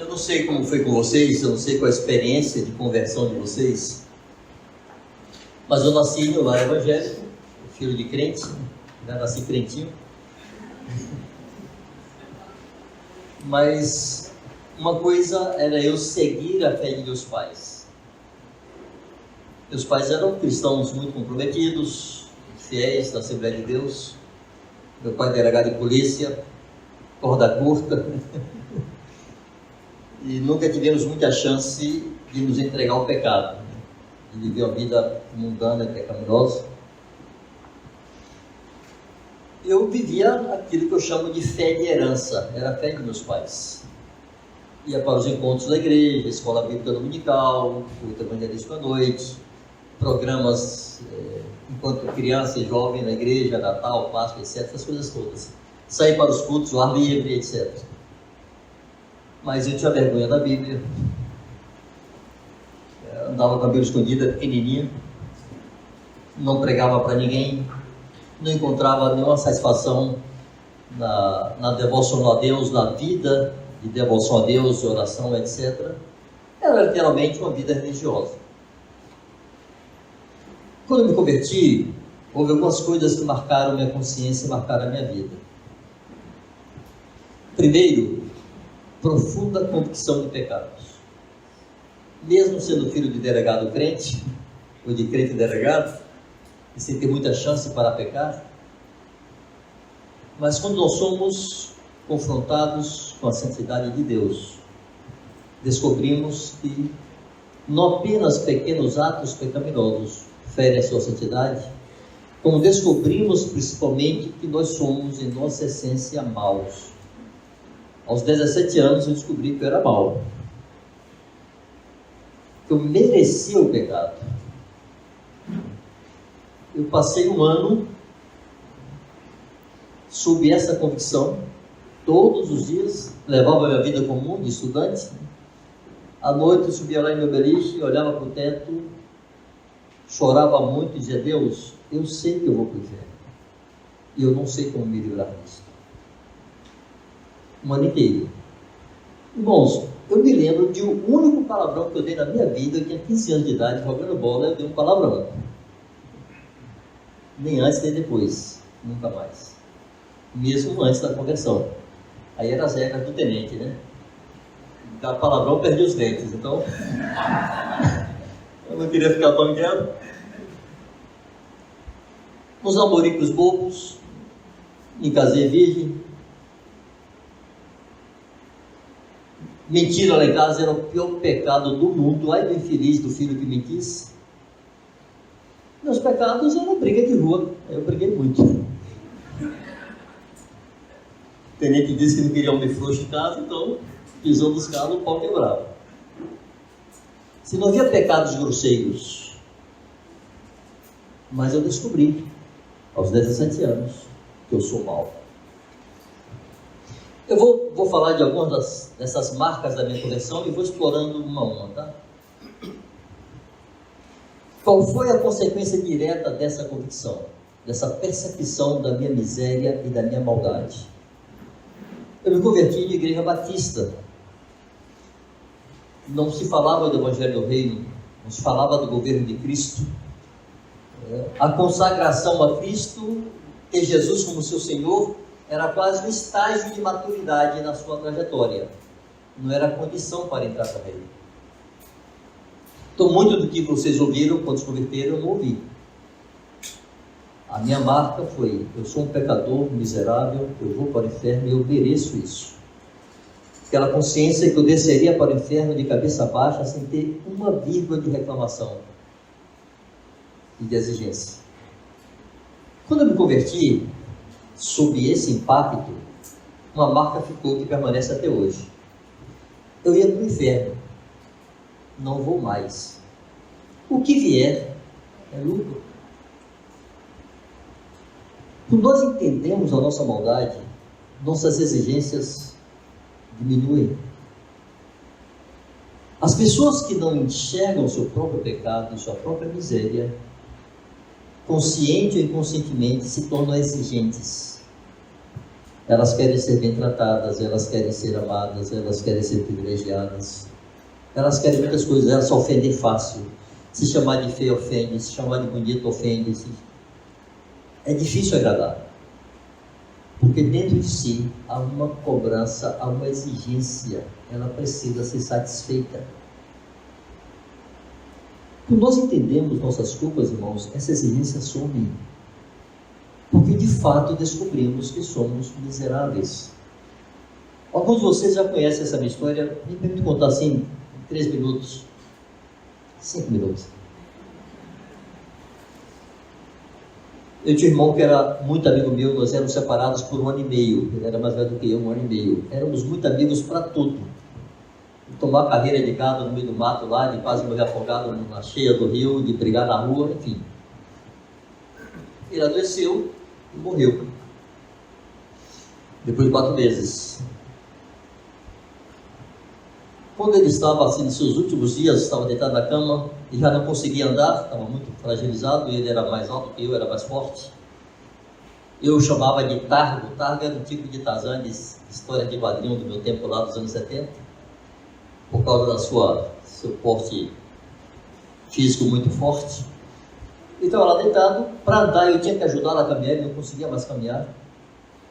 Eu não sei como foi com vocês, eu não sei qual a experiência de conversão de vocês, mas eu nasci no lar evangélico, filho de crente, né? Nasci crentinho. Mas uma coisa era eu seguir a fé de meus pais. Meus pais eram cristãos muito comprometidos, fiéis da Assembleia de Deus. Meu pai delegado de polícia, corda curta. E nunca tivemos muita chance de nos entregar ao pecado, de viver uma vida mundana e pecaminosa. Eu vivia aquilo que eu chamo de fé de herança, era a fé de meus pais. Ia para os encontros da igreja, escola bíblica dominical, culto evangelístico à noite, programas enquanto criança e jovem na igreja, Natal, Páscoa, etc., essas coisas todas. Saí para os cultos, o ar livre, etc. Mas eu tinha vergonha da Bíblia, andava com a Bíblia escondida, pequenininha, não pregava para ninguém, não encontrava nenhuma satisfação na devoção a Deus, na vida de devoção a Deus, de oração, etc. Era literalmente uma vida religiosa. Quando eu me converti, houve algumas coisas que marcaram minha consciência e marcaram a minha vida. Primeiro, profunda convicção de pecados. Mesmo sendo filho de delegado crente, ou de crente delegado, e sem ter muita chance para pecar, mas quando nós somos confrontados com a santidade de Deus, descobrimos que não apenas pequenos atos pecaminosos ferem a sua santidade, como descobrimos principalmente que nós somos em nossa essência maus. Aos 17 anos eu descobri que eu era mau, que eu merecia o pecado. Eu passei um ano sob essa convicção, todos os dias, levava a minha vida comum de estudante. À noite eu subia lá em meu beliche, olhava para o teto, chorava muito e dizia: Deus, eu sei que eu vou para o inferno e eu não sei como me livrar disso. Um ano inteiro. Irmãos, eu me lembro de um único palavrão que eu dei na minha vida. Eu tinha 15 anos de idade, jogando bola, eu dei um palavrão. Nem antes nem depois, nunca mais. Mesmo antes da conversão. Aí eram as regras do tenente, né? Dar palavrão, perdi os dentes, então eu não queria ficar bangueando. Uns namoricos bobos, me casei virgem. Mentira lá em casa era o pior pecado do mundo. Ai do infeliz do filho que me quis. Meus pecados eram briga de rua. Eu briguei muito. O tenente disse que não queria homem frouxo em casa, então pisou nos carros, o pau quebrava. Se não havia pecados grosseiros, mas eu descobri aos 17 anos que eu sou mau. Eu vou falar de algumas dessas marcas da minha conversão e vou explorando uma a uma, tá? Qual foi a consequência direta dessa convicção, dessa percepção da minha miséria e da minha maldade? Eu me converti em igreja batista. Não se falava do Evangelho do Reino, não se falava do governo de Cristo. A consagração a Cristo, ter Jesus como seu Senhor, era quase um estágio de maturidade na sua trajetória. Não era condição para entrar com ele. Então, muito do que vocês ouviram quando se converteram, eu não ouvi. A minha marca foi: eu sou um pecador miserável, eu vou para o inferno e eu mereço isso. Aquela consciência que eu desceria para o inferno de cabeça baixa sem ter uma vírgula de reclamação e de exigência. Quando eu me converti, sob esse impacto, uma marca ficou que permanece até hoje. Eu ia para o inferno, não vou mais. O que vier é lucro. Quando nós entendemos a nossa maldade, nossas exigências diminuem. As pessoas que não enxergam o seu próprio pecado, sua própria miséria, consciente ou inconscientemente, se tornam exigentes. Elas querem ser bem tratadas, elas querem ser amadas, elas querem ser privilegiadas. Elas querem muitas coisas, elas se ofendem fácil. Se chamar de feio ofende, se chamar de bonito ofende. É difícil agradar. Porque dentro de si há uma cobrança, há uma exigência. Ela precisa ser satisfeita. Quando nós entendemos nossas culpas, irmãos, essa exigência some. Porque de fato descobrimos que somos miseráveis. Alguns de vocês já conhecem essa minha história. Me permite contar assim, em 3 minutos, 5 minutos. Eu tinha um irmão que era muito amigo meu, nós éramos separados por 1 ano e meio. Ele era mais velho do que eu, 1 ano e meio. Éramos muito amigos para tudo. Tomar carreira de gado no meio do mato lá, de quase morrer afogado na cheia do rio, de brigar na rua, enfim. Ele adoeceu e morreu. Depois de 4 meses. Quando ele estava assim, nos seus últimos dias, estava deitado na cama e já não conseguia andar, estava muito fragilizado, ele era mais alto que eu, era mais forte. Eu chamava de Targo. Targo era um tipo de Tarzan, de história de quadrinho do meu tempo lá dos anos 70, por causa da seu porte físico muito forte. Ele estava lá deitado, para andar eu tinha que ajudá-lo a caminhar, ele não conseguia mais caminhar.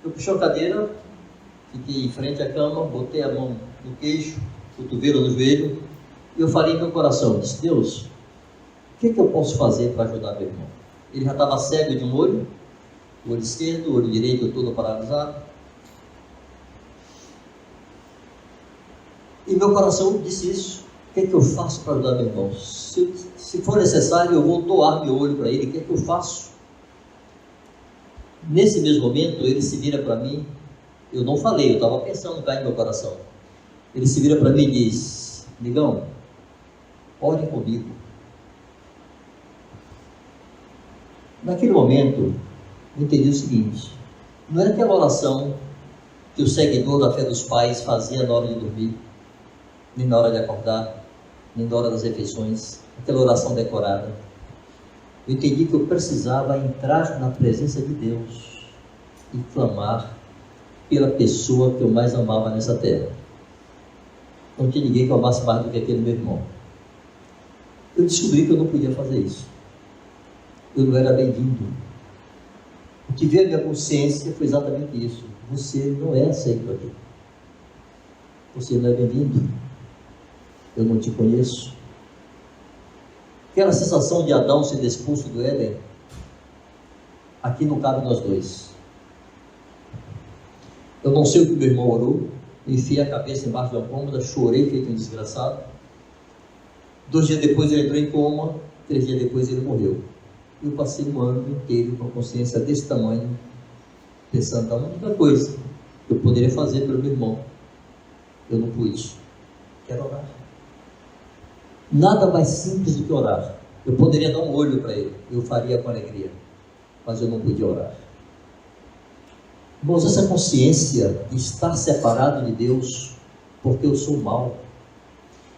Eu puxei a cadeira, fiquei em frente à cama, botei a mão no queixo, cotovelo no joelho, e eu falei em meu coração, disse: Deus, o que eu posso fazer para ajudar meu irmão? Ele já estava cego de um olho, o olho esquerdo, o olho direito todo paralisado. E meu coração disse isso: o que eu faço para ajudar meu irmão? Se for necessário, eu vou doar meu olho para ele, o que eu faço? Nesse mesmo momento, ele se vira para mim, eu não falei, eu estava pensando cá em meu coração. Ele se vira para mim e diz: Negão, ore comigo. Naquele momento, eu entendi o seguinte: não era aquela oração que o seguidor da fé dos pais fazia na hora de dormir, nem na hora de acordar, nem na hora das refeições, aquela oração decorada. Eu entendi que eu precisava entrar na presença de Deus e clamar pela pessoa que eu mais amava nessa terra. Não tinha ninguém que eu amasse mais do que aquele meu irmão. Eu descobri que eu não podia fazer isso. Eu não era bem-vindo. O que veio à minha consciência foi exatamente isso: você não é aceito aqui. Você não é bem-vindo. Eu não te conheço. Aquela sensação de Adão ser expulso do Éden, aqui não cabe nós dois. Eu não sei o que meu irmão orou, enfiei a cabeça embaixo da cômoda, chorei feito um desgraçado. 2 dias depois ele entrou em coma, 3 dias depois ele morreu. Eu passei um ano inteiro com a consciência desse tamanho, pensando na única coisa que eu poderia fazer pelo meu irmão. Eu não pude. Quero orar. Nada mais simples do que orar. Eu poderia dar um olho para ele, eu faria com alegria, mas eu não podia orar. Irmãos, essa consciência de estar separado de Deus, porque eu sou mau,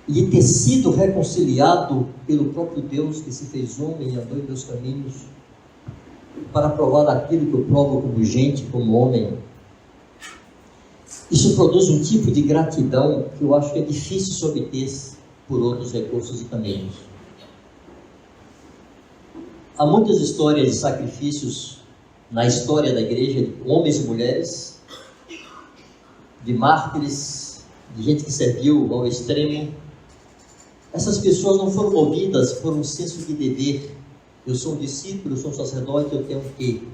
e de ter sido reconciliado pelo próprio Deus que se fez homem e andou em meus caminhos, para provar aquilo que eu provo como gente, como homem, isso produz um tipo de gratidão que eu acho que é difícil se obter por outros recursos e caminhos. Há muitas histórias de sacrifícios na história da igreja, de homens e mulheres, de mártires, de gente que serviu ao extremo. Essas pessoas não foram movidas por um senso de dever. Eu sou um discípulo, eu sou um sacerdote, eu tenho que.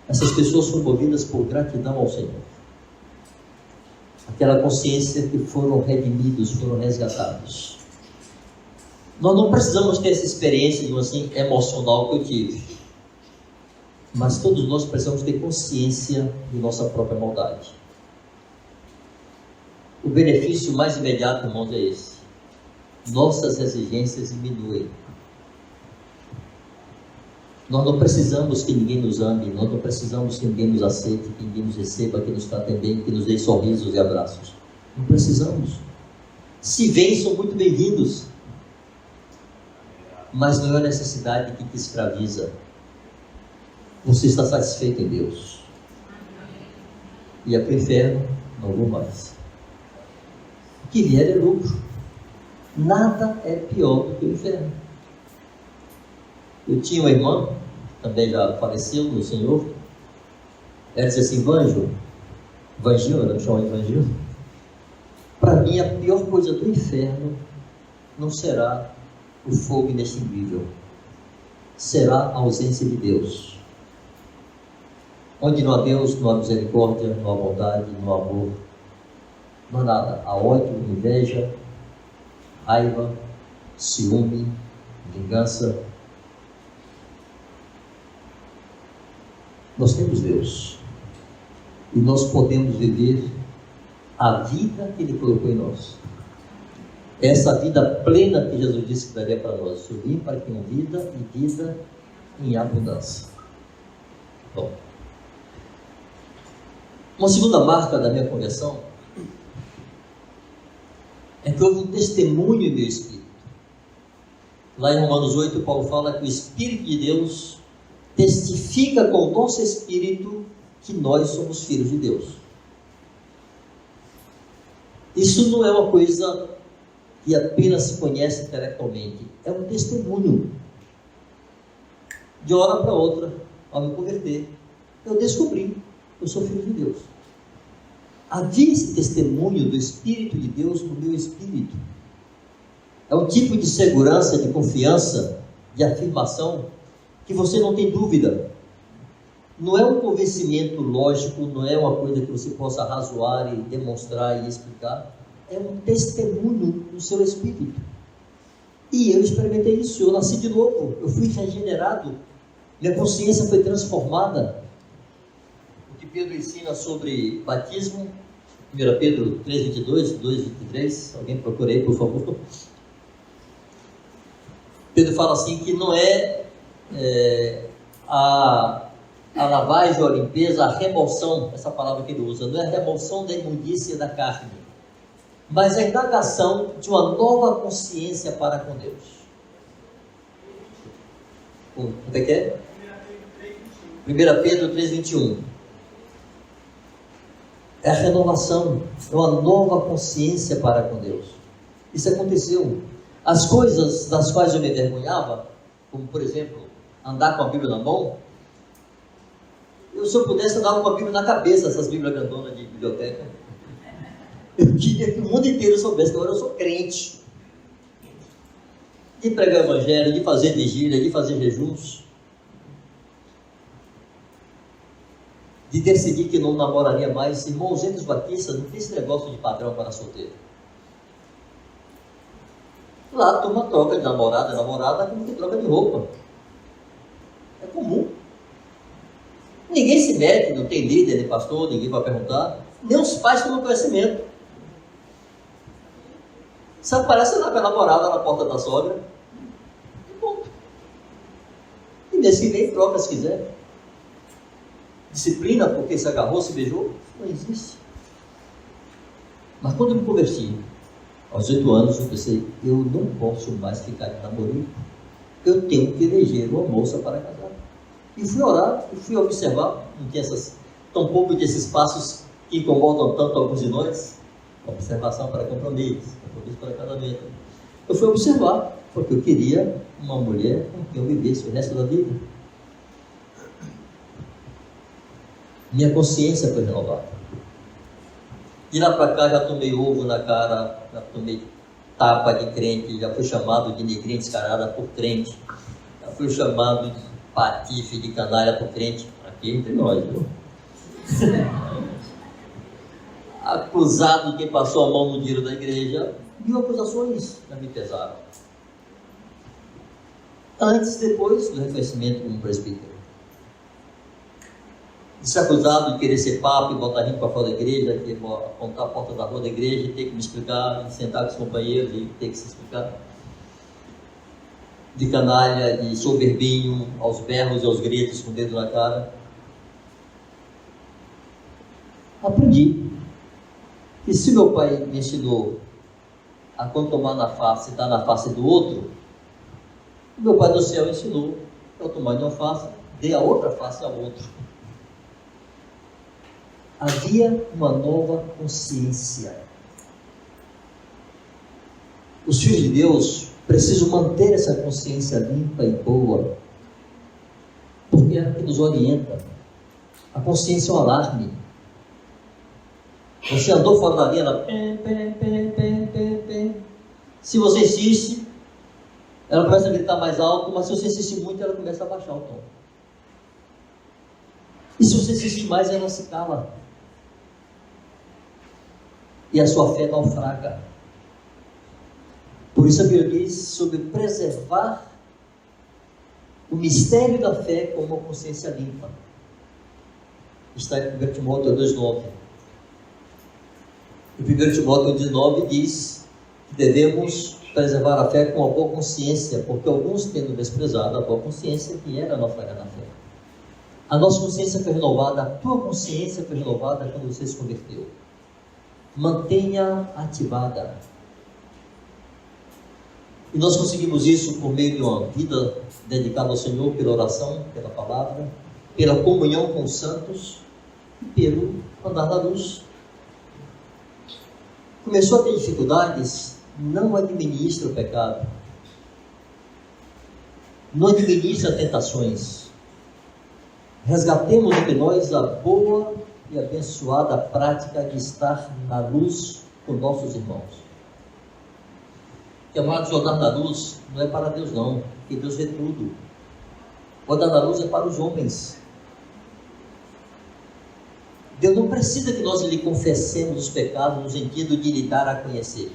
Essas pessoas foram movidas por gratidão ao Senhor. Aquela consciência que foram redimidos, foram resgatados. Nós não precisamos ter essa experiência de assim, emocional que eu tive, mas todos nós precisamos ter consciência de nossa própria maldade. O benefício mais imediato, irmãos, é esse: nossas exigências diminuem. Nós não precisamos que ninguém nos ame, nós não precisamos que ninguém nos aceite, que ninguém nos receba, que nos trate bem, que nos dê sorrisos e abraços. Não precisamos. Se vêm, são muito bem-vindos. Mas não é a necessidade que te escraviza. Você está satisfeito em Deus. ia para o inferno, não vou mais. O que vier é lucro. Nada é pior do que o inferno. Eu tinha uma irmã, também já faleceu no Senhor. Ela dizia assim: Vanjo, ela me chamava de Vanjo. Para mim, a pior coisa do inferno não será o fogo inextinguível, será a ausência de Deus. Onde não há Deus, não há misericórdia, não há bondade, não há amor, não há nada. Há ódio, inveja, raiva, ciúme, vingança. Nós temos Deus e nós podemos viver a vida que Ele colocou em nós. Essa vida plena que Jesus disse que daria para nós. Eu vim para que tenham vida e vida em abundância. Bom, uma segunda marca da minha conversão é que houve um testemunho em meu espírito. Lá em Romanos 8, Paulo fala que o Espírito de Deus testifica com o nosso espírito que nós somos filhos de Deus. Isso não é uma coisa que apenas se conhece intelectualmente, é um testemunho. De uma hora para outra, ao me converter, eu descobri que eu sou filho de Deus. Havia esse testemunho do Espírito de Deus no meu espírito. É um tipo de segurança, de confiança, de afirmação, que você não tem dúvida. Não é um convencimento lógico, não é uma coisa que você possa razoar e demonstrar e explicar. É um testemunho no seu espírito. E eu experimentei isso, eu nasci de novo, eu fui regenerado, minha consciência foi transformada. O que Pedro ensina sobre batismo, 1 Pedro 3:22, 2:23, alguém procure aí, por favor. Pedro fala assim que não é a lavagem ou a limpeza, a remoção, essa palavra que ele usa, não é a remoção da imundícia da carne, mas a indagação de uma nova consciência para com Deus. O que é? 1 Pedro 3:21. É a renovação, é uma nova consciência para com Deus. Isso aconteceu. As coisas das quais eu me envergonhava, como por exemplo, andar com a Bíblia na mão, se eu pudesse andar com a Bíblia na cabeça, essas Bíblias grandonas de biblioteca. Eu queria que o mundo inteiro soubesse que agora eu sou crente. De pregar o evangelho, de fazer vigília, de fazer jejuns. De decidir que não namoraria mais. Irmãos, entre os batistas não tem esse negócio de padrão para solteiro. Lá a turma troca de namorada como que troca de roupa. É comum. Ninguém se mete, não tem líder, nem pastor, ninguém vai perguntar. Nem os pais tomam conhecimento. Se aparece lá com a namorada na porta da sogra, e ponto. E mês que vem troca se quiser. Disciplina porque se agarrou, se beijou, não existe. Mas quando eu me converti, aos 8 anos, eu pensei, eu não posso mais ficar de namorico. Eu tenho que eleger uma moça para casar. E fui orar, e fui observar, não tinha tão pouco desses passos que incomodam tanto alguns de nós. Observação para compromisso para casamento. Eu fui observar, porque eu queria uma mulher com quem eu vivesse o resto da vida. Minha consciência foi renovada. De lá para cá já tomei ovo na cara, já tomei tapa de crente, já fui chamado de negrinho descarada por crente, já fui chamado de patife de canalha por crente, aqui entre nós, viu? Acusado de quem passou a mão no dinheiro da igreja, mil acusações já me pesaram. Antes e depois do reconhecimento como presbítero. De ser acusado de querer ser papa e botar gente para fora da igreja, de apontar a porta da rua da igreja e ter que me explicar, de sentar com os companheiros e ter que se explicar. De canalha, de soberbinho, aos berros e aos gritos com o dedo na cara. Aprendi. E se meu pai me ensinou a quando tomar na face, estar na face do outro, meu pai do céu ensinou que ao tomar de uma face, dê a outra face ao outro. Havia uma nova consciência. Os filhos de Deus precisam manter essa consciência limpa e boa, porque é a que nos orienta. A consciência é um alarme. Você andou fora da linha, ela pé. Se você insiste, ela começa a gritar mais alto, mas se você insistir muito, ela começa a baixar o tom. E se você insistir mais, ela se cala. E a sua fé naufraga. Por isso a Bíblia diz sobre preservar o mistério da fé com uma consciência limpa. Está em 1 Timóteo 2,9. Em 1 Timóteo 2,9 diz que devemos preservar a fé com uma boa consciência, porque alguns, tendo desprezado a boa consciência, vieram a naufragar na fé. A nossa consciência foi renovada, a tua consciência foi renovada quando você se converteu. Mantenha ativada. E nós conseguimos isso por meio de uma vida dedicada ao Senhor, pela oração, pela palavra, pela comunhão com os santos e pelo andar na luz. Começou a ter dificuldades, não administra o pecado, não administra tentações. Resgatemos entre nós a boa e abençoada prática de estar na luz com nossos irmãos. Que, amados, o andar na luz não é para Deus não, porque Deus vê tudo. O andar na luz é para os homens. Deus não precisa que nós lhe confessemos os pecados no sentido de lhe dar a conhecer.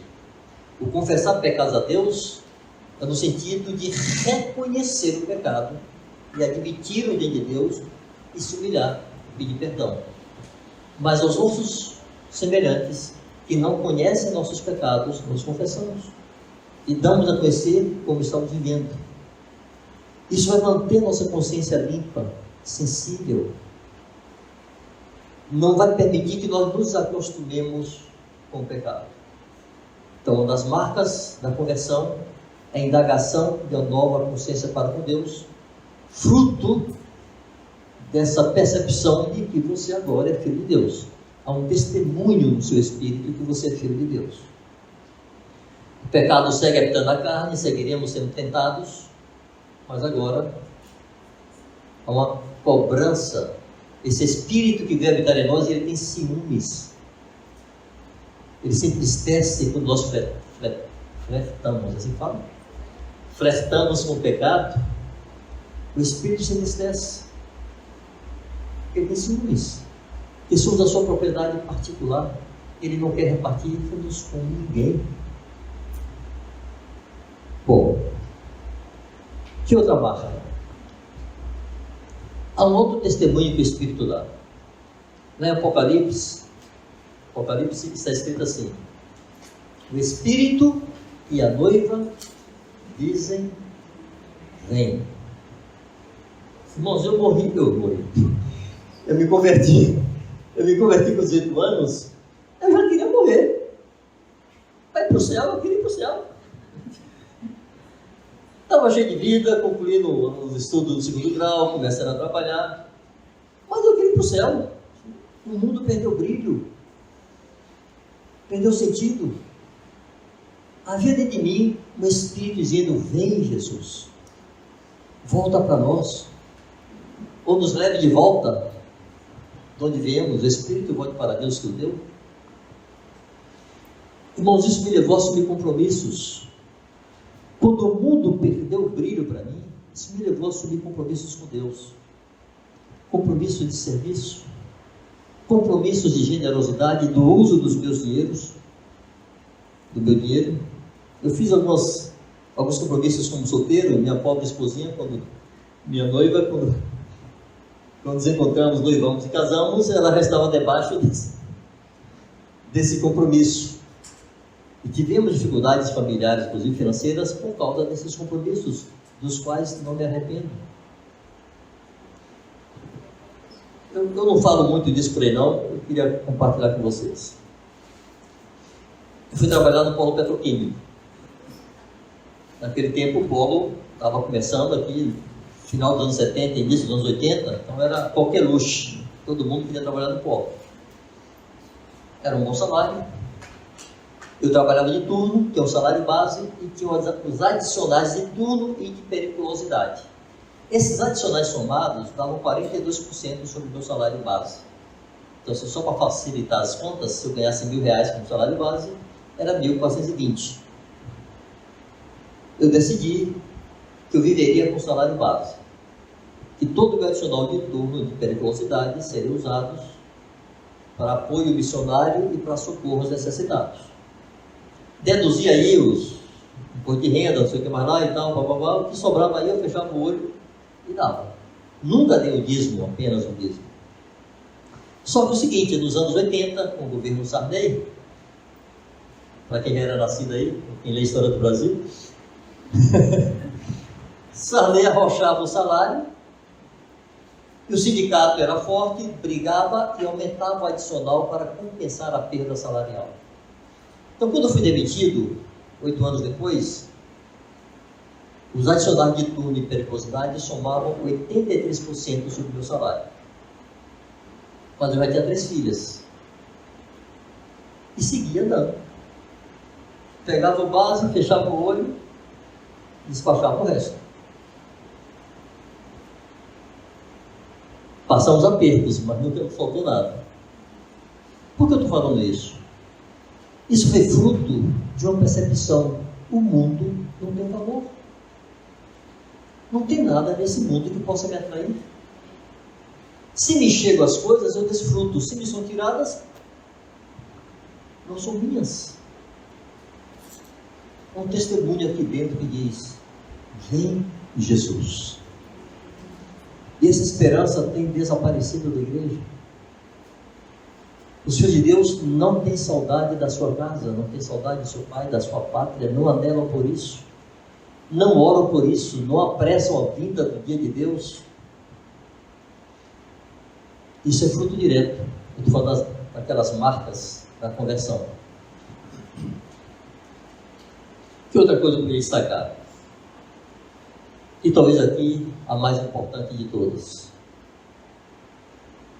O confessar pecados a Deus é no sentido de reconhecer o pecado e admitir o diante de Deus e se humilhar, pedir perdão. Mas aos nossos semelhantes que não conhecem nossos pecados, nós confessamos e damos a conhecer como estamos vivendo. Isso vai manter nossa consciência limpa, sensível. Não vai permitir que nós nos acostumemos com o pecado. Então, uma das marcas da conversão é a indagação de uma nova consciência para com Deus, fruto dessa percepção de que você agora é filho de Deus. Há um testemunho no seu espírito que você é filho de Deus. O pecado segue habitando a carne, seguiremos sendo tentados, mas agora há uma cobrança. Esse espírito que vem habitar em nós, ele tem ciúmes. Ele se entristece quando nós flertamos, assim fala? Flertamos com o pecado. O espírito se entristece. Ele tem ciúmes. Que somos a sua propriedade particular. Ele não quer repartir fundos com ninguém. Bom, que outra marca? Há um outro testemunho que o Espírito dá. Lá em Apocalipse está escrito assim: o Espírito e a noiva dizem, vem. Irmãos, eu me converti com 18 anos, eu já queria morrer. Vai para o céu, eu queria ir para o céu. Estava cheio de vida, concluindo os estudos do segundo grau, começando a trabalhar, mas eu queria ir para o céu. O mundo perdeu brilho, perdeu sentido. Havia dentro de mim um Espírito dizendo, vem Jesus, volta para nós, ou nos leve de volta de onde viemos. O Espírito volte para Deus que o deu. Irmãos, isso me levou a assumir compromissos. Quando o mundo perdeu o brilho para mim, isso me levou a assumir compromissos com Deus. Compromissos de serviço, compromissos de generosidade, do uso dos meus dinheiros, do meu dinheiro. Eu fiz alguns compromissos como solteiro. Minha pobre esposinha, minha noiva, quando nos encontramos, noivamos e casamos, ela estava debaixo desse compromisso. E tivemos dificuldades familiares, inclusive financeiras, por causa desses compromissos, dos quais não me arrependo. Eu não falo muito disso por aí não, eu queria compartilhar com vocês. Eu fui trabalhar no polo petroquímico. Naquele tempo o polo estava começando aqui, final dos anos 70, início dos anos 80, então era qualquer luxo, todo mundo queria trabalhar no polo. era um bom salário. Eu trabalhava de turno, que é o salário base, e tinha os adicionais de turno e de periculosidade. Esses adicionais somados davam 42% sobre o meu salário base. Então, só para facilitar as contas, se eu ganhasse R$1.000 como salário base, era 1.420. Eu decidi que eu viveria com salário base, que todo o adicional de turno e de periculosidade seriam usados para apoio missionário e para socorro aos necessitados. Deduzi aí os imposto de renda, não sei o que mais lá e tal, o que sobrava aí eu fechava o olho e dava. Nunca dei o dízimo, apenas o dízimo. Só que o seguinte, nos anos 80, com o governo Sarney, para quem já era nascido aí, quem lê a história do Brasil, Sarney arrochava o salário, e o sindicato era forte, brigava e aumentava o adicional para compensar a perda salarial. Então, quando eu fui demitido, 8 anos depois, os adicionais de turno e periculosidade somavam 83% sobre o meu salário. Mas eu já tinha 3 filhas. E seguia dando. Pegava o base, fechava o olho e despachava o resto. Passamos apertos, mas nunca faltou nada. Por que eu estou falando isso? Isso foi fruto de uma percepção. O mundo não tem valor. Não tem nada nesse mundo que possa me atrair. Se me chegam as coisas, eu desfruto. Se me são tiradas, não são minhas. Há um testemunho aqui dentro que diz: vem Jesus. E essa esperança tem desaparecido da igreja. Os filhos de Deus não têm saudade da sua casa, não têm saudade do seu pai, da sua pátria, não anelam por isso, não oram por isso, não apressam a vinda do dia de Deus. Isso é fruto direto. Eu estou falando daquelas marcas da conversão. Que outra coisa eu queria destacar? E talvez aqui a mais importante de todas.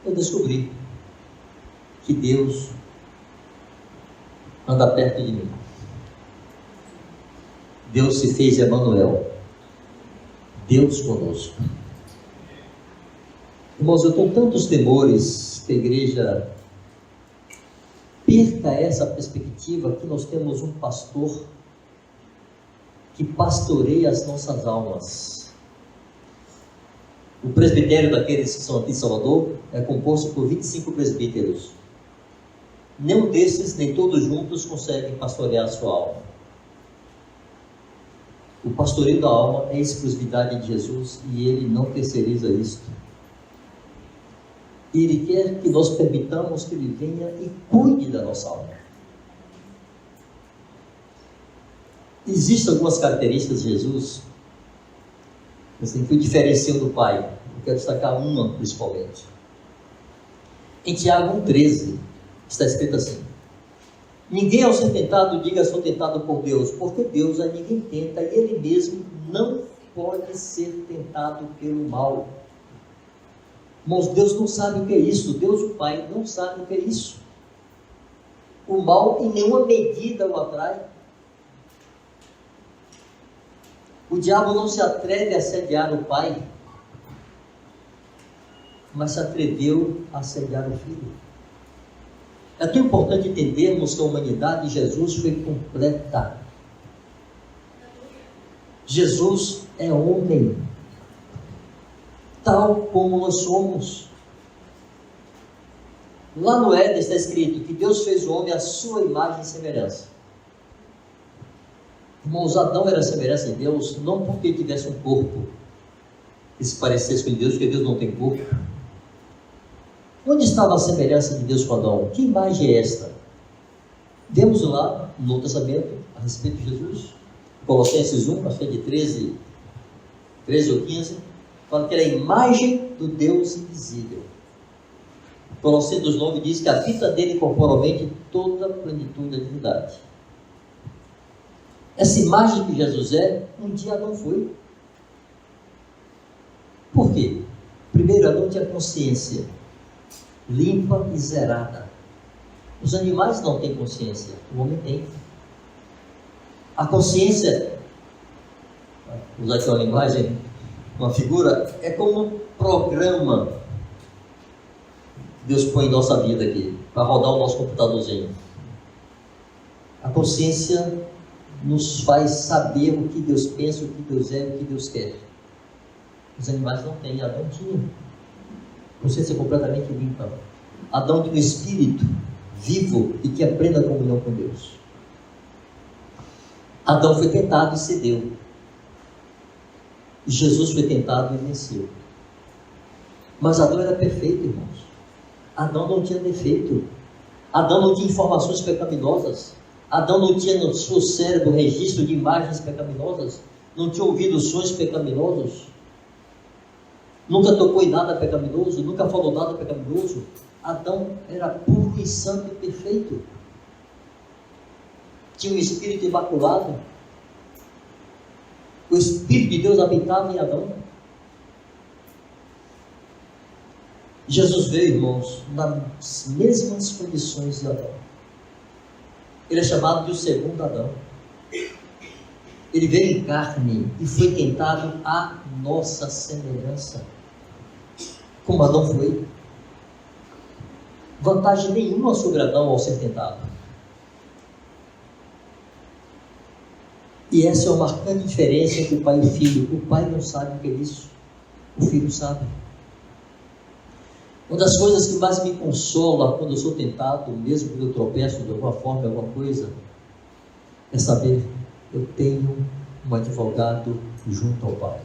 Eu descobri que Deus anda perto de mim. Deus se fez Emanuel. Deus conosco. Irmãos, eu tenho tantos temores que a igreja perca essa perspectiva que nós temos um pastor que pastoreia as nossas almas. O presbitério daqueles que são aqui em Salvador é composto por 25 presbíteros. Nenhum desses, nem todos juntos, conseguem pastorear a sua alma. O pastoreio da alma é a exclusividade de Jesus e Ele não terceiriza isto. Ele quer que nós permitamos que Ele venha e cuide da nossa alma. Existem algumas características de Jesus assim, que o diferenciam do Pai. Eu quero destacar uma principalmente. Em Tiago 1,13 está escrito assim: ninguém ao ser tentado diga sou tentado por Deus, porque Deus a ninguém tenta e Ele mesmo não pode ser tentado pelo mal. Irmãos, Deus não sabe o que é isso. Deus, o Pai, não sabe o que é isso. O mal em nenhuma medida o atrai. O diabo não se atreve a assediar o Pai, mas se atreveu a assediar o Filho. É tão importante entendermos que a humanidade de Jesus foi completa. Jesus é homem, tal como nós somos. Lá no Éden está escrito que Deus fez o homem à sua imagem e semelhança. Irmãos, Adão era a semelhança de Deus, não porque tivesse um corpo que se parecesse com Deus, porque Deus não tem corpo. Onde estava a semelhança de Deus com Adão? Que imagem é esta? Vemos lá no Novo Testamento a respeito de Jesus, Colossenses 1, acho que é de 13 ou 15, fala que ele é a imagem do Deus invisível. Colossenses 9 diz que habita dele corporalmente toda a plenitude da divindade. Essa imagem que Jesus é, um dia Adão foi. Por quê? Primeiro, Adão tinha consciência limpa e zerada. Os animais não têm consciência, o homem tem. A consciência, vou usar aqui uma linguagem, uma figura, é como um programa que Deus põe em nossa vida aqui, para rodar o nosso computadorzinho. A consciência nos faz saber o que Deus pensa, o que Deus é, o que Deus quer. Os animais não têm, Adão tinha. Consciência completamente limpa. Adão tinha um espírito vivo e que aprenda a comunhão com Deus. Adão foi tentado e cedeu. Jesus foi tentado e venceu. Mas Adão era perfeito, irmãos. Adão não tinha defeito. Adão não tinha informações pecaminosas. Adão não tinha no seu cérebro registro de imagens pecaminosas. Não tinha ouvido sonhos pecaminosos. Nunca tocou em nada pecaminoso. Nunca falou nada pecaminoso. Adão era puro e santo e perfeito. Tinha um espírito imaculado. O Espírito de Deus habitava em Adão. Jesus veio, irmãos, nas mesmas condições de Adão. Ele é chamado de o segundo Adão. Ele veio em carne e foi tentado à nossa semelhança, como Adão foi. Vantagem nenhuma sobre Adão ao ser tentado. E essa é uma marcante diferença entre o pai e o filho. O pai não sabe o que é isso, o filho sabe. Uma das coisas que mais me consola quando eu sou tentado, mesmo quando eu tropeço de alguma forma, alguma coisa, é saber, eu tenho um advogado junto ao Pai.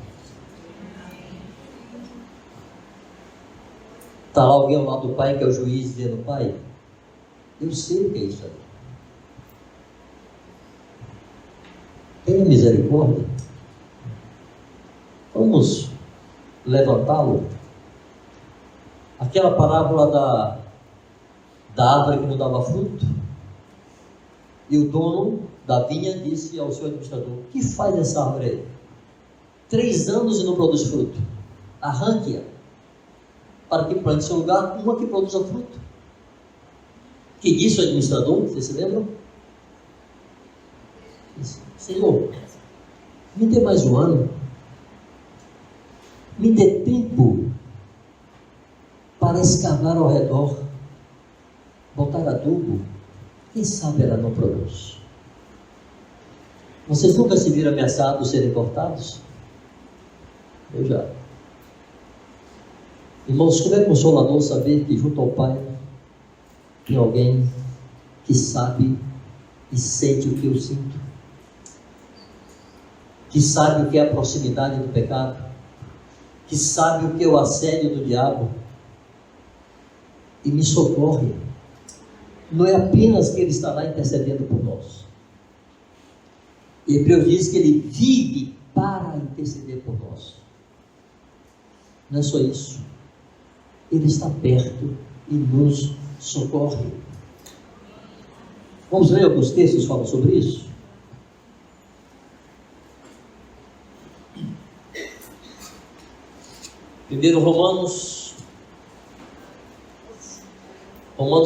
Está lá alguém ao lado do Pai, que é o juiz, dizendo: Pai, eu sei o que é isso aí. Tenha misericórdia. Vamos levantá-lo. Aquela parábola da árvore que não dava fruto, e o dono da vinha disse ao seu administrador: o que faz essa árvore aí? 3 anos e não produz fruto. Arranque-a, para que plante em seu lugar uma que produza fruto. Que disse o administrador? Vocês se lembram? Disse: Senhor, me dê mais um ano, me dê tempo para escavar ao redor, botar adubo, quem sabe ela não produz. Vocês nunca se viram ameaçados de serem cortados? Eu já. Irmãos, como é consolador saber que junto ao Pai tem alguém que sabe e sente o que eu sinto, que sabe o que é a proximidade do pecado, que sabe o que é o assédio do diabo, e me socorre. Não é apenas que Ele está lá intercedendo por nós. Hebreus diz que Ele vive para interceder por nós. Não é só isso. Ele está perto e nos socorre. Vamos ler alguns textos que falam sobre isso? Primeiro Romanos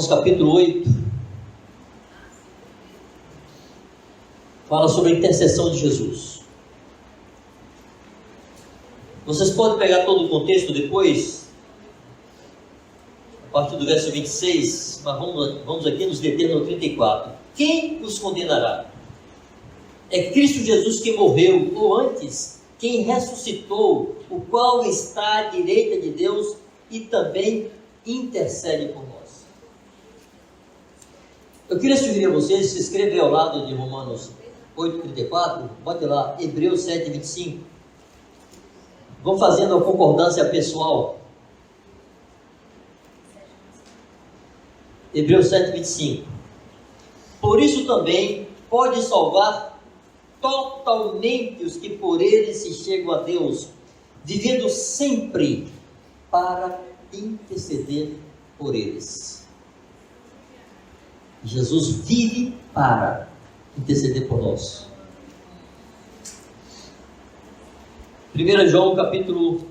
capítulo 8, fala sobre a intercessão de Jesus. Vocês podem pegar todo o contexto depois, a partir do verso 26, mas vamos aqui nos deter no 34. Quem os condenará? É Cristo Jesus que morreu, ou antes, quem ressuscitou, o qual está à direita de Deus e também intercede por nós. Eu queria sugerir a vocês se escrever ao lado de Romanos 8,34, bote lá, Hebreus 7,25. Vão fazendo a concordância pessoal. Hebreus 7,25. Por isso também pode salvar totalmente os que por ele se chegam a Deus, vivendo sempre para interceder por eles. Jesus vive para interceder por nós. 1 João capítulo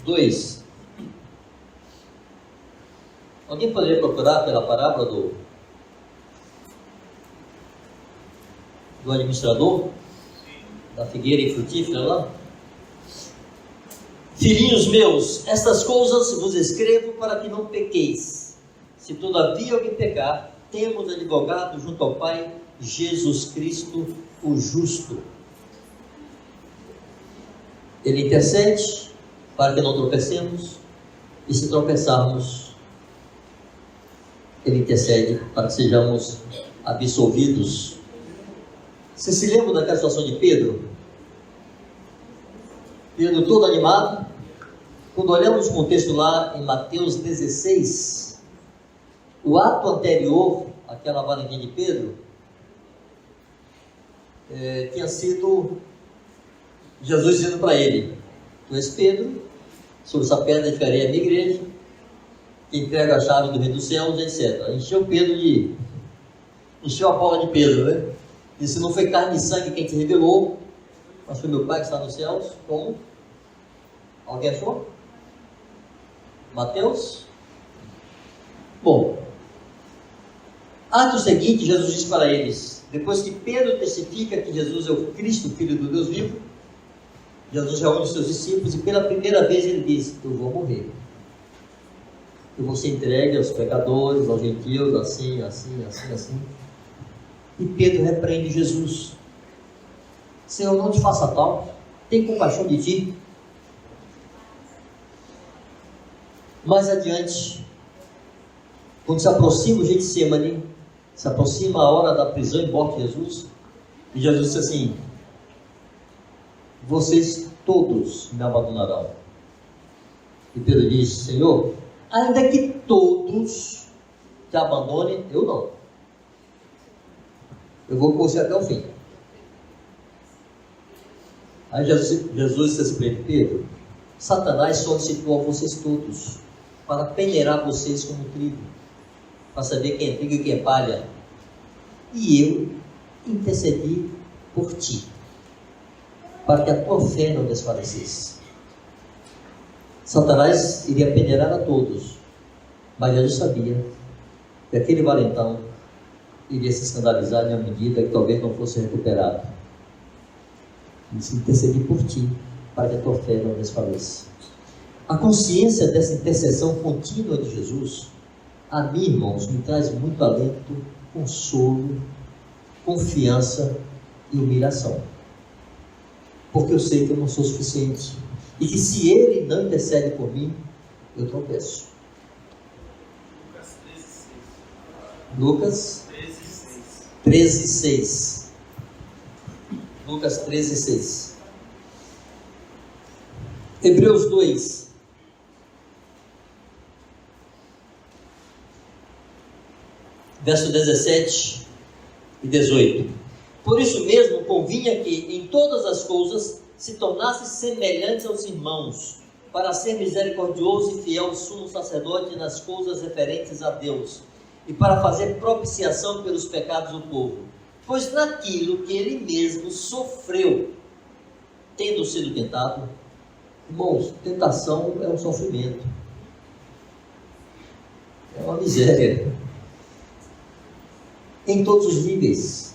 2. Alguém poderia procurar pela parábola do administrador da figueira infrutífera lá? Filhinhos meus, estas coisas vos escrevo para que não pequeis. Se todavia alguém pecar, temos advogado junto ao Pai, Jesus Cristo, o justo. Ele intercede para que não tropecemos, e se tropeçarmos, Ele intercede para que sejamos absolvidos. Você se lembra daquela situação de Pedro? Pedro todo animado. Quando olhamos o contexto lá em Mateus 16, o ato anterior àquela valentia de Pedro tinha sido Jesus dizendo para ele: tu és Pedro, sobre essa pedra edificarei a minha igreja, que entrega a chave do reino dos céus, etc. Encheu a bola de Pedro, né? E se não foi carne e sangue quem te revelou, mas foi meu Pai que está nos céus. Como? Alguém achou? Mateus? Bom, ato seguinte, Jesus diz para eles, depois que Pedro testifica que Jesus é o Cristo, Filho do Deus vivo, Jesus reúne os seus discípulos e pela primeira vez ele diz: eu vou morrer, eu vou ser entregue aos pecadores, aos gentios, assim. E Pedro repreende Jesus: Senhor, não te faça tal, tem compaixão de ti. Mais adiante, quando se aproxima o Getsemane, se aproxima a hora da prisão em morte de Jesus, e Jesus disse assim: vocês todos me abandonarão. E Pedro diz: Senhor, ainda que todos te abandonem, eu não. Eu vou com você até o fim. Aí Jesus disse assim para ele: Pedro, Satanás solicitou a vocês todos para peneirar vocês como trigo, para saber quem é trigo e quem é palha. E eu intercedi por ti, para que a tua fé não desfalecesse. Satanás iria peneirar a todos, mas Jesus sabia que aquele valentão iria se escandalizar em uma medida que talvez não fosse recuperado. Ele intercedi por ti, para que a tua fé não desfaleça. A consciência dessa intercessão contínua de Jesus, a mim, irmãos, me traz muito alento, consolo, confiança e humilhação. Porque eu sei que eu não sou suficiente. E que se Ele não intercede por mim, eu tropeço. Lucas 13:6. Lucas 13:6. Hebreus 2. Verso 17 e 18. Por isso mesmo convinha que em todas as coisas se tornasse semelhantes aos irmãos, para ser misericordioso e fiel sumo sacerdote nas coisas referentes a Deus, e para fazer propiciação pelos pecados do povo. Pois naquilo que ele mesmo sofreu, tendo sido tentado, irmãos, tentação é um sofrimento, é uma miséria, em todos os níveis.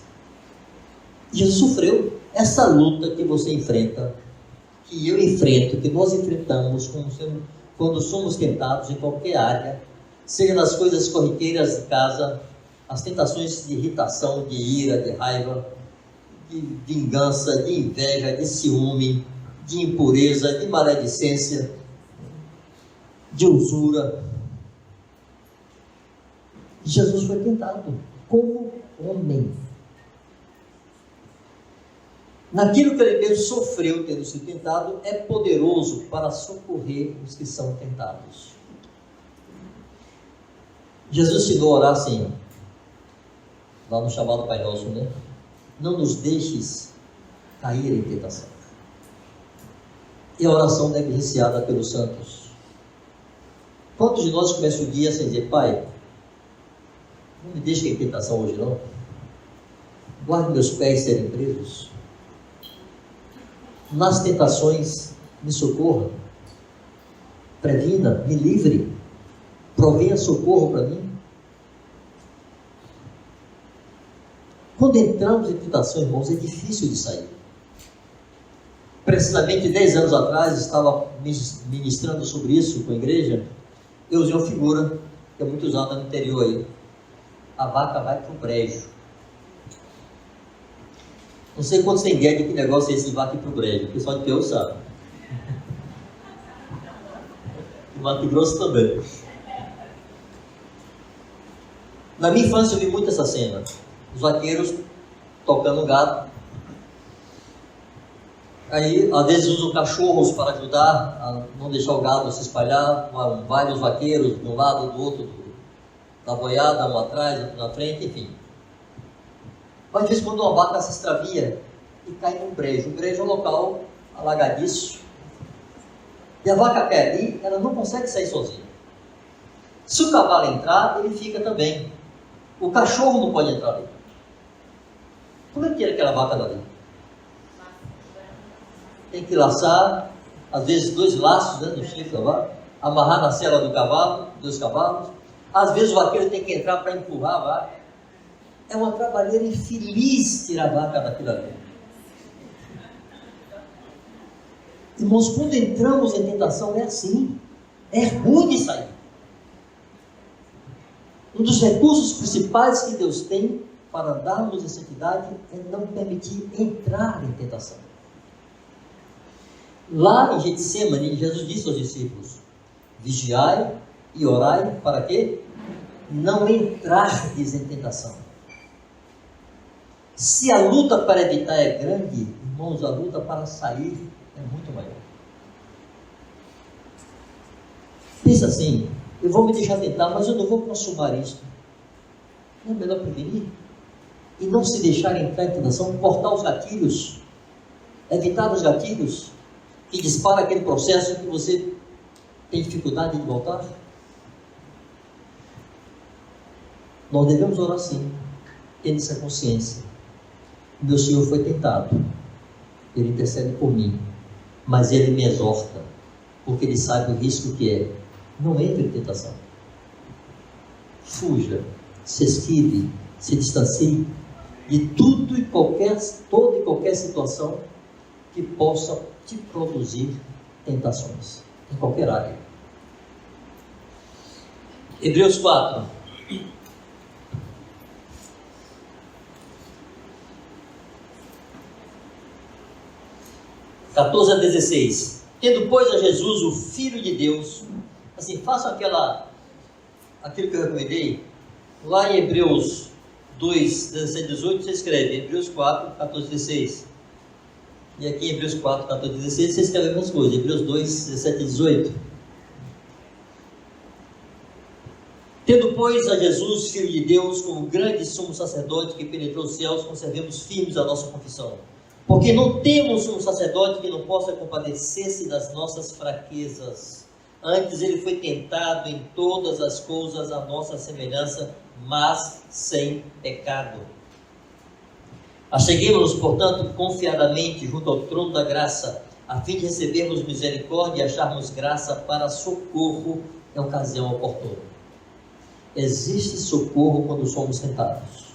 Jesus sofreu essa luta que você enfrenta, que eu enfrento, que nós enfrentamos quando somos tentados em qualquer área, seja nas coisas corriqueiras de casa, as tentações de irritação, de ira, de raiva, de vingança, de inveja, de ciúme, de impureza, de maledicência, de usura. Jesus foi tentado como homem. Naquilo que ele mesmo sofreu tendo sido tentado, é poderoso para socorrer os que são tentados. Jesus ensinou a orar assim, lá no chamado Pai Nosso, né? Não nos deixes cair em tentação. E a oração negligenciada pelos santos. Quantos de nós começam o dia sem dizer: Pai, não me deixe cair em tentação hoje não, guarde meus pés serem presos, nas tentações me socorra, previna, me livre, provenha socorro para mim. Quando entramos em tentação, irmãos, é difícil de sair. Precisamente 10 anos atrás, estava ministrando sobre isso com a igreja. Eu usei uma figura que é muito usada no interior aí. A vaca vai para o brejo. Não sei quantos tem ideia de que negócio é esse de vaca para o brejo. O pessoal de Peu sabe. E Mato Grosso também. Na minha infância eu vi muito essa cena. Os vaqueiros tocando gado. Aí, às vezes, usam cachorros para ajudar a não deixar o gado se espalhar. Vários vaqueiros de um lado, do outro, da boiada, um atrás, outro na frente, enfim. Mas, às vezes, quando uma vaca se extravia e cai num brejo. O brejo é um local alagadiço. E a vaca cai ali, ela não consegue sair sozinha. Se o cavalo entrar, ele fica também. O cachorro não pode entrar ali. Como é que tira aquela vaca dali? Tem que laçar, às vezes 2 laços, né, no chifre da vaca, amarrar na sela do cavalo, 2 cavalos. Às vezes o vaqueiro tem que entrar para empurrar a vaca. É uma trabalheira infeliz tirar a vaca daquilo ali. Irmãos, quando entramos em tentação é assim. É ruim de sair. Um dos recursos principais que Deus tem para darmos essa santidade é não permitir entrar em tentação. Lá em Getsemane, Jesus disse aos discípulos: vigiai e orai para quê? Não entrardes em tentação. Se a luta para evitar é grande, irmãos, a luta para sair é muito maior. Pensa assim: eu vou me deixar tentar, mas eu não vou consumar isto. Não é melhor prevenir? E não se deixar entrar em tentação, cortar os gatilhos, evitar os gatilhos que dispara aquele processo que você tem dificuldade de voltar? Nós devemos orar sim, tendo essa consciência. Meu Senhor foi tentado, Ele intercede por mim, mas Ele me exorta, porque Ele sabe o risco que é. Não entre em tentação. Fuja, se esquive, se distancie de toda e qualquer situação que possa te produzir tentações, em qualquer área. Hebreus 4. (14 a 16). Tendo, pois, a Jesus, o Filho de Deus, assim, façam aquilo que eu recomendei, lá em Hebreus 2, 17 e 18, você escreve Hebreus 4, 14 e 16. E aqui em Hebreus 4, 14 e 16, você escreve algumas coisas. Hebreus 2, 17 e 18. Tendo, pois, a Jesus, Filho de Deus, como grande sumo sacerdote que penetrou os céus, conservemos firmes a nossa confissão. Porque não temos um sacerdote que não possa compadecer-se das nossas fraquezas. Antes ele foi tentado em todas as coisas à nossa semelhança, mas sem pecado. Acheguemos-nos, portanto, confiadamente junto ao trono da graça, a fim de recebermos misericórdia e acharmos graça para socorro em ocasião oportuna. Existe socorro quando somos tentados.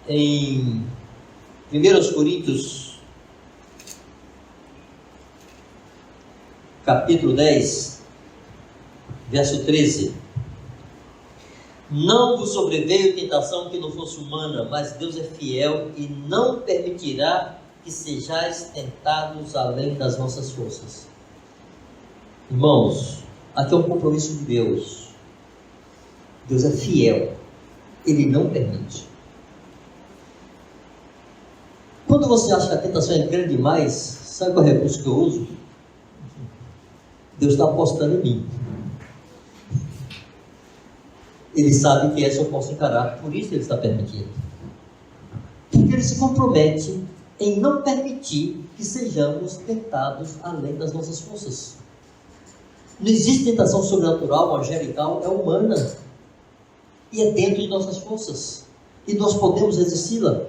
Em 1 Coríntios, capítulo 10, verso 13: não vos sobreveio tentação que não fosse humana, mas Deus é fiel e não permitirá que sejais tentados além das vossas forças. Irmãos, aqui é um compromisso de Deus. Deus é fiel, Ele não permite. Quando você acha que a tentação é grande demais, sabe qual é o recurso que eu uso? Deus está apostando em mim. Ele sabe que essa eu posso encarar, por isso Ele está permitindo. Porque Ele se compromete em não permitir que sejamos tentados além das nossas forças. Não existe tentação sobrenatural, angelical, é humana. E é dentro de nossas forças. E nós podemos resisti-la.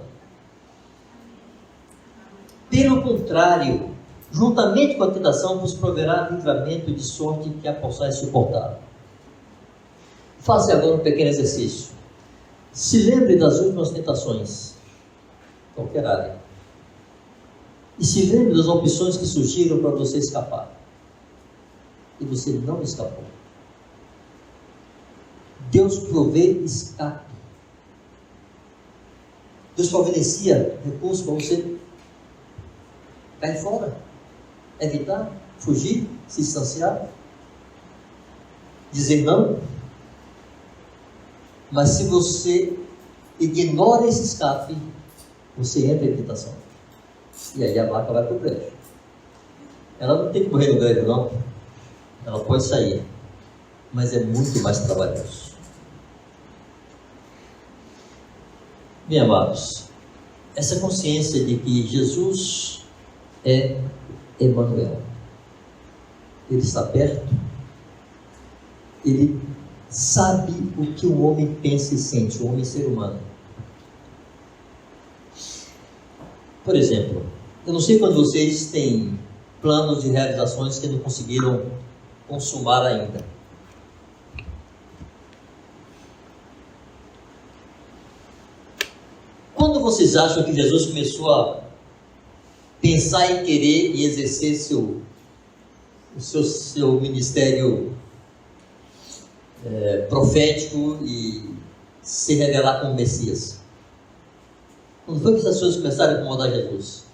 Pelo contrário, juntamente com a tentação vos proverá livramento de sorte que a possais suportar. Faça agora um pequeno exercício. Se lembre das últimas tentações, qualquer área. E se lembre das opções que surgiram para você escapar. E você não escapou. Deus provê escape. Deus providencia recursos para você cair fora, evitar, fugir, se distanciar, dizer não. Mas se você ignora esse escape, você entra em tentação. E aí a vaca vai para o brejo. Ela não tem que morrer no brejo, não. Ela pode sair, mas é muito mais trabalhoso. Meus amados, essa consciência de que Jesus é Emmanuel, Ele está perto, Ele sabe o que o homem pensa e sente, o homem ser humano. Por exemplo, eu não sei quando vocês têm planos de realizações que não conseguiram consumar ainda. Quando vocês acham que Jesus começou a pensar em querer e exercer seu ministério profético e se revelar como Messias? Quando foi que essas pessoas começaram a incomodar Jesus?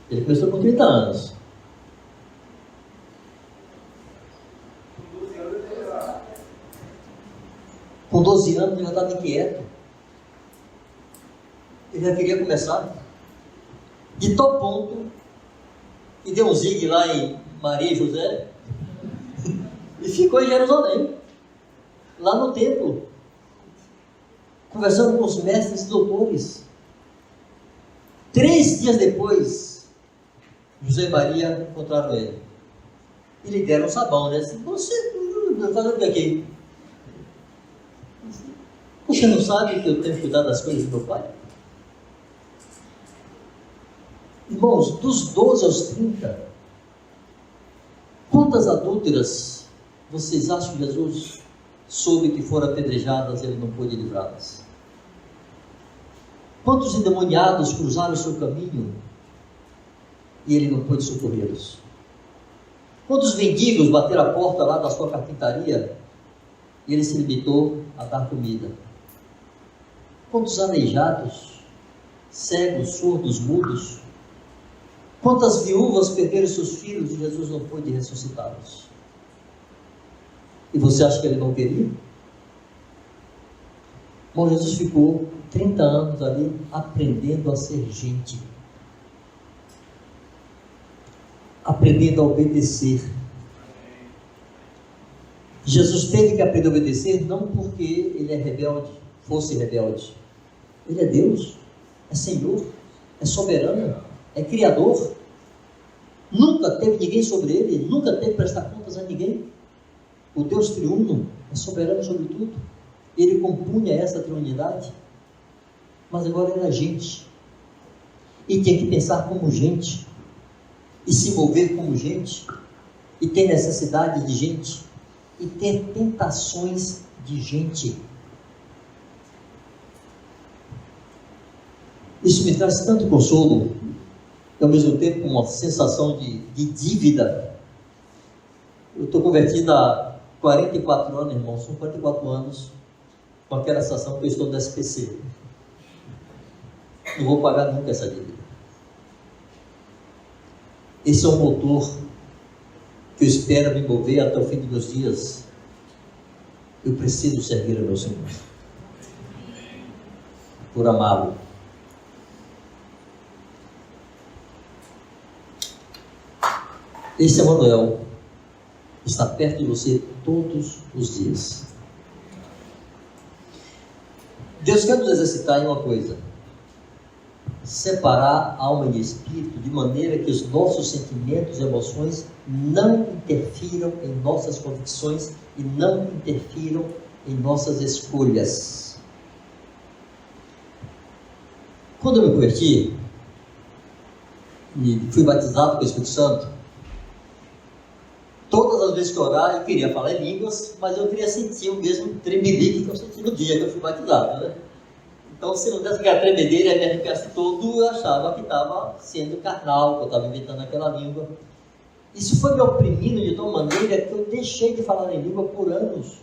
Ele começou com 30 anos. Com 12 anos ele já estava inquieto. Ele já queria começar. De tal ponto que deu um zigue lá em Maria e José e ficou em Jerusalém, lá no templo, conversando com os mestres e doutores. 3 dias depois, José e Maria encontraram ele e lhe deram um sabão, né? Você está fazendo o que aqui? Você não sabe que eu tenho que cuidar das coisas do meu pai? Irmãos, dos 12 aos 30, quantas adúlteras vocês acham que Jesus soube que foram apedrejadas e ele não pôde livrá-las? Quantos endemoniados cruzaram o seu caminho e ele não pôde socorrê-los? Quantos mendigos bateram a porta lá da sua carpintaria e ele se limitou a dar comida? Quantos aleijados, cegos, surdos, mudos? Quantas viúvas perderam seus filhos e Jesus não pôde ressuscitá-los? E você acha que ele não queria? Bom, Jesus ficou 30 anos ali aprendendo a ser gente, aprendendo a obedecer. Jesus teve que aprender a obedecer não porque ele é rebelde, fosse rebelde. Ele é Deus, é Senhor, é soberano, é Criador. Nunca teve ninguém sobre ele, nunca teve que prestar contas a ninguém. O Deus triuno é soberano sobre tudo. Ele compunha essa triunidade, mas agora era gente, e tinha que pensar como gente, e se mover como gente, e ter necessidade de gente, e ter tentações de gente. Isso me traz tanto consolo, e ao mesmo tempo uma sensação de dívida. Eu estou convertido há 44 anos, irmãos, são 44 anos, com aquela sensação que eu estou no SPC. Não vou pagar nunca essa dívida. Esse é o motor que eu espero me mover até o fim dos meus dias. Eu preciso servir ao meu Senhor, por amá-lo. Esse Emmanuel está perto de você todos os dias. Deus quer nos exercitar em uma coisa: separar alma e espírito de maneira que os nossos sentimentos e emoções não interfiram em nossas convicções e não interfiram em nossas escolhas. Quando eu me converti e fui batizado com o Espírito Santo, Todas as vezes que eu orar, eu queria falar em línguas, mas eu queria sentir o mesmo tremelique que eu senti no dia que eu fui batizado, né? Então, se não desse aquela tremedeira e me arrepiasse todo, eu achava que estava sendo carnal, que eu estava inventando aquela língua. Isso foi me oprimindo de tal maneira que eu deixei de falar em língua por anos.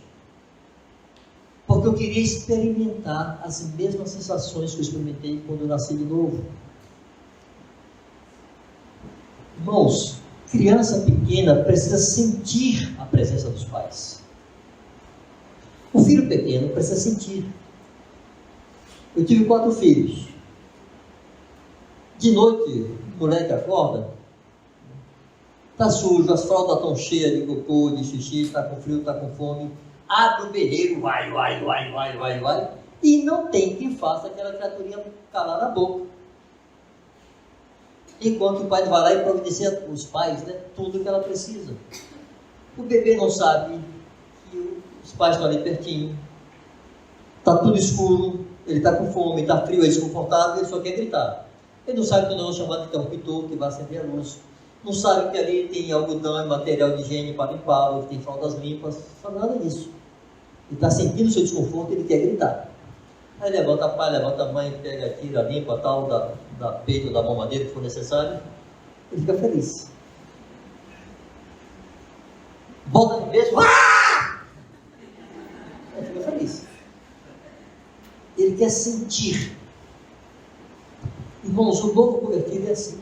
Porque eu queria experimentar as mesmas sensações que eu experimentei quando eu nasci de novo. Irmãos, criança pequena precisa sentir a presença dos pais. O filho pequeno precisa sentir. Eu tive 4 filhos. De noite, o moleque acorda, está sujo, as fraldas estão cheias de cocô, de xixi, está com frio, está com fome, abre o berreiro, vai, e não tem quem faça aquela criaturinha calar na boca. Enquanto o pai vai lá e providencia os pais, né, tudo que ela precisa. O bebê não sabe que os pais estão ali pertinho, está tudo escuro, ele está com fome, está frio, é desconfortável, ele só quer gritar. Ele não sabe que não é chamado interruptor, que vai acender a luz. Não sabe que ali tem algodão e material de higiene para limpar, que tem fraldas limpas, não sabe nada disso. Ele está sentindo o seu desconforto, ele quer gritar. Aí levanta pai, levanta mãe, pega, tira, limpa, tal, da peito, da mamadeira, que for necessário. Ele fica feliz. Bota no beijo, ele fica feliz. Ele quer sentir. Irmãos, o novo convertido é assim.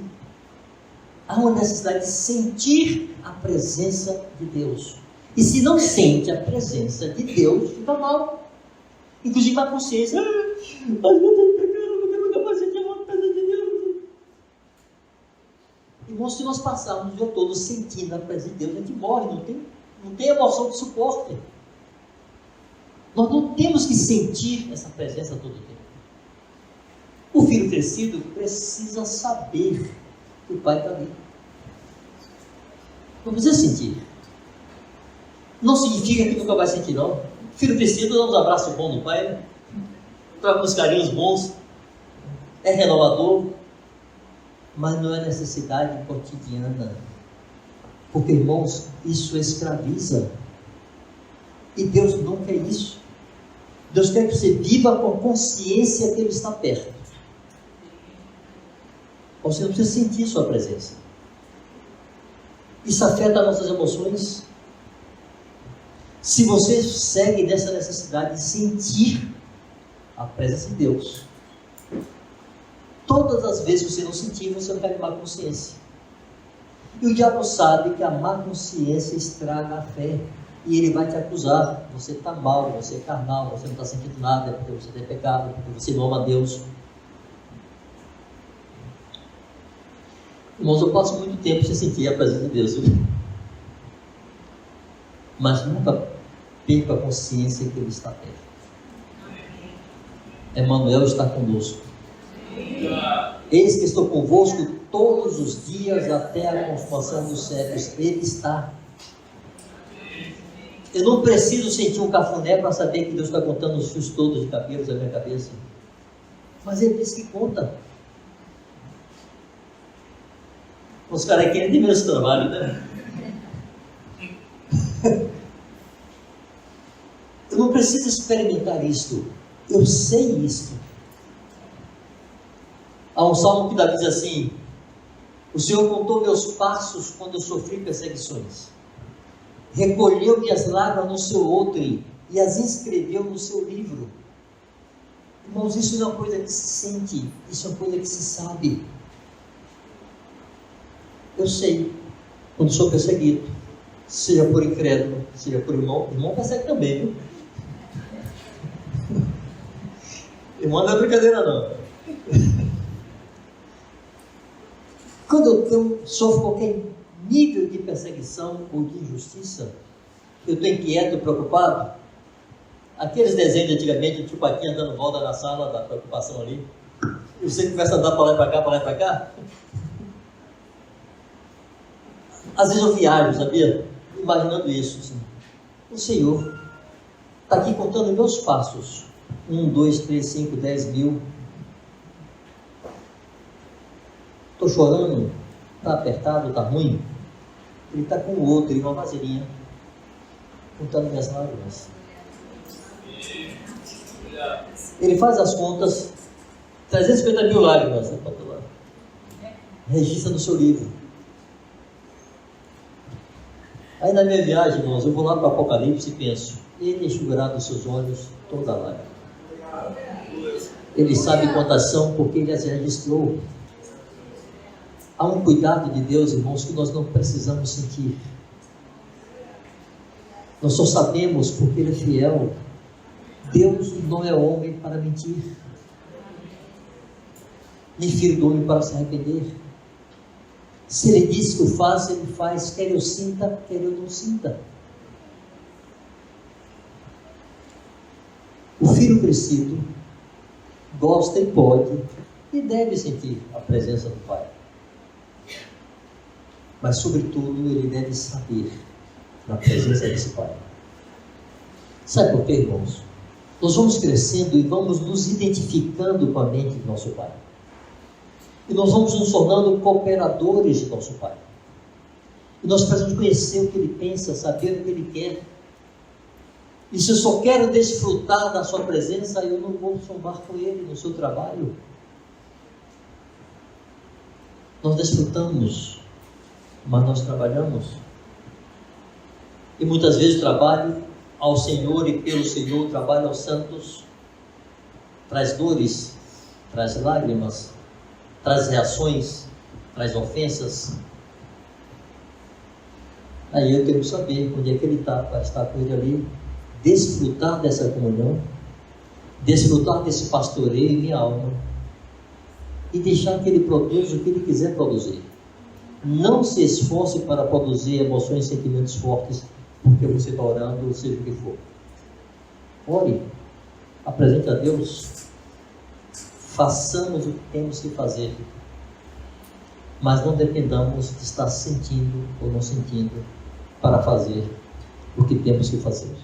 Há uma necessidade de sentir a presença de Deus. E se não sente a presença de Deus, fica mal. Inclusive a consciência. Mas eu tenho pecado, porque eu nunca mais senti a presença de Deus. Irmãos, se nós passarmos o dia todo sentindo a presença de Deus, a gente morre, não tem emoção de suporte. Nós não temos que sentir essa presença todo o tempo. O filho crescido precisa saber que o pai está ali. Não precisa sentir. Não significa que nunca vai sentir, não. O filho crescido dá uns abraços bons no pai, né? Troca uns carinhos bons, é renovador, mas não é necessidade cotidiana. Porque, irmãos, isso escraviza. E Deus não quer isso. Deus quer que você viva com consciência que Ele está perto. Você não precisa sentir sua presença. Isso afeta nossas emoções. Se você segue nessa necessidade de sentir a presença de Deus, todas as vezes que você não sentir, você vai ter má consciência. E o diabo sabe que a má consciência estraga a fé. E ele vai te acusar. Você está mal, você é carnal, você não está sentindo nada, porque você tem pecado, porque você não ama Deus. Irmãos, eu passo muito tempo sem sentir a presença de Deus, viu? Mas nunca perca a consciência que Ele está perto. Emmanuel está conosco. Eis que estou convosco todos os dias até a consumação dos séculos. Ele está. Eu não preciso sentir um cafuné para saber que Deus está contando os fios todos de cabelos da minha cabeça. Mas Ele diz que conta. Os caras aqui nem menos trabalho, né? Eu não preciso experimentar isto. Eu sei isto. Há um salmo que Davi diz assim: o Senhor contou meus passos quando eu sofri perseguições. Recolheu minhas lágrimas no seu odre e as inscreveu no seu livro. Irmãos, isso não é uma coisa que se sente, isso é uma coisa que se sabe. Eu sei, quando sou perseguido, seja por incrédulo, seja por irmão persegue também, viu? Irmão não é brincadeira, não. Quando eu sofro qualquer nível de perseguição ou de injustiça, eu estou inquieto, preocupado. Aqueles desenhos de antigamente, o tio Paquinha dando volta na sala da preocupação ali, e você começa a andar para lá e para cá, para lá e para cá. Às vezes eu viajo, sabia? Imaginando isso, assim. O Senhor está aqui contando meus passos. 1, 2, 3, 5, 10 mil. Estou chorando, está apertado, está ruim. Ele está com o outro em uma vasilhinha, contando minhas lágrimas. Ele faz as contas, 350 mil lágrimas, registra no seu livro. Aí na minha viagem, irmãos, eu vou lá para o Apocalipse e penso, ele enxugará dos seus olhos toda a lágrima. Ele sabe quantas são porque ele as registrou. Há um cuidado de Deus, irmãos, que nós não precisamos sentir. Nós só sabemos porque Ele é fiel. Deus não é homem para mentir, nem filho do homem para se arrepender. Se Ele diz que o faz, Ele faz, quer eu sinta, quer eu não sinta. O filho crescido gosta e pode e deve sentir a presença do Pai. Mas, sobretudo, ele deve saber da presença desse Pai. Sabe por quê, irmãos? Nós vamos crescendo e vamos nos identificando com a mente do nosso Pai. E nós vamos nos tornando cooperadores de nosso Pai. E nós precisamos conhecer o que Ele pensa, saber o que Ele quer. E se eu só quero desfrutar da sua presença, eu não vou somar com Ele no seu trabalho. Nós desfrutamos, mas nós trabalhamos. E muitas vezes o trabalho ao Senhor e pelo Senhor, o trabalho aos santos, traz dores, traz lágrimas, traz reações, traz ofensas. Aí eu tenho que saber onde é que ele está, para estar com ele ali, desfrutar dessa comunhão, desfrutar desse pastoreio em minha alma e deixar que ele produza o que ele quiser produzir. Não se esforce para produzir emoções e sentimentos fortes, porque você está orando, seja o que for. Ore, apresente a Deus, façamos o que temos que fazer, mas não dependamos de estar sentindo ou não sentindo para fazer o que temos que fazer.